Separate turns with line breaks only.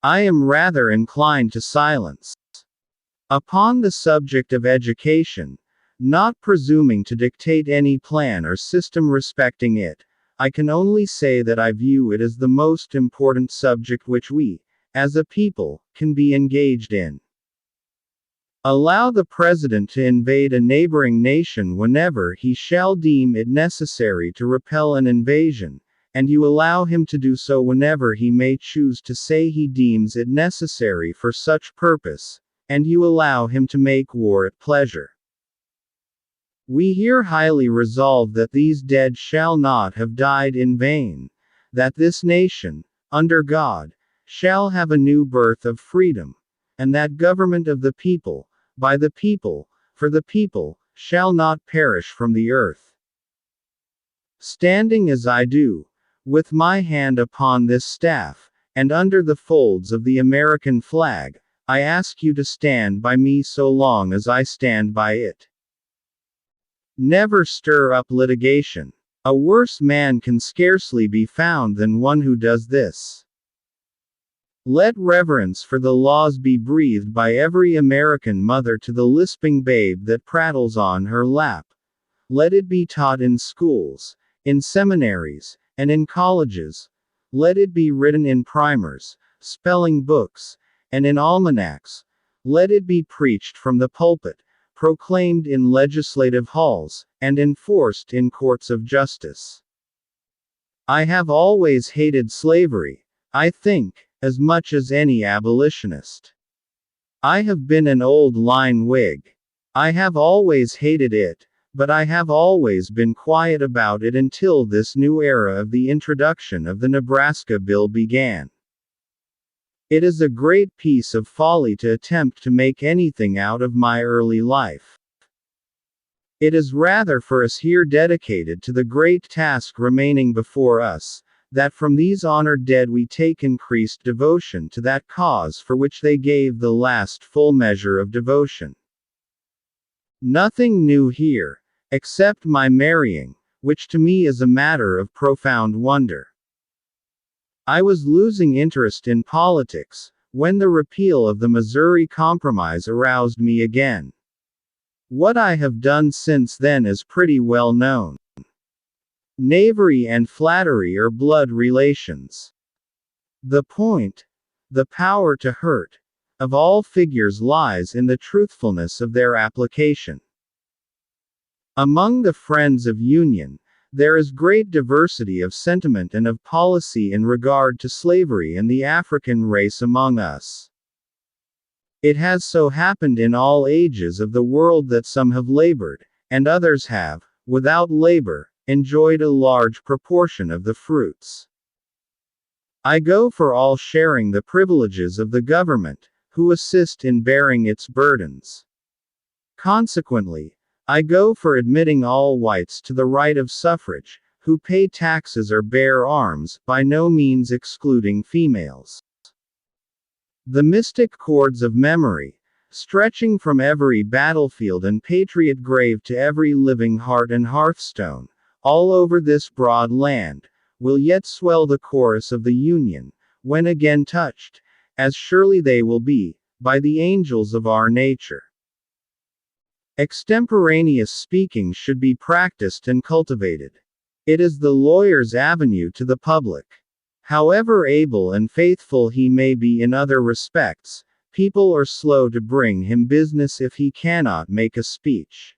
I am rather inclined to silence. Upon the subject of education, not presuming to dictate any plan or system respecting it, I can only say that I view it as the most important subject which we, as a people, can be engaged in. Allow the President to invade a neighboring nation whenever he shall deem it necessary to repel an invasion, and you allow him to do so whenever he may choose to say he deems it necessary for such purpose, and you allow him to make war at pleasure. We here highly resolve that these dead shall not have died in vain, that this nation, under God, shall have a new birth of freedom, and that government of the people, by the people, for the people, shall not perish from the earth. Standing as I do, with my hand upon this staff, and under the folds of the American flag, I ask you to stand by me so long as I stand by it. Never stir up litigation. A worse man can scarcely be found than one who does this. Let reverence for the laws be breathed by every American mother to the lisping babe that prattles on her lap. Let it be taught in schools, in seminaries, and in colleges. Let it be written in primers, spelling books, and in almanacs. Let it be preached from the pulpit, proclaimed in legislative halls, and enforced in courts of justice. I have always hated slavery, I think, as much as any abolitionist. I have been an old line Whig. I have always hated it, but I have always been quiet about it until this new era of the introduction of the Nebraska bill began. It is a great piece of folly to attempt to make anything out of my early life. It is rather for us here dedicated to the great task remaining before us, that from these honored dead we take increased devotion to that cause for which they gave the last full measure of devotion. Nothing new here, except my marrying, which to me is a matter of profound wonder. I was losing interest in politics, when the repeal of the Missouri Compromise aroused me again. What I have done since then is pretty well known. Knavery and flattery are blood relations. The point, the power to hurt, of all figures lies in the truthfulness of their application. Among the friends of union, there is great diversity of sentiment and of policy in regard to slavery and the African race among us. It has so happened in all ages of the world that some have labored, and others have, without labor, enjoyed a large proportion of the fruits. I go for all sharing the privileges of the government, who assist in bearing its burdens. Consequently, I go for admitting all whites to the right of suffrage, who pay taxes or bear arms, by no means excluding females. The mystic cords of memory, stretching from every battlefield and patriot grave to every living heart and hearthstone, all over this broad land, will yet swell the chorus of the Union, when again touched, as surely they will be, by the angels of our nature. Extemporaneous speaking should be practiced and cultivated. It is the lawyer's avenue to the public. However able and faithful he may be in other respects, people are slow to bring him business if he cannot make a speech.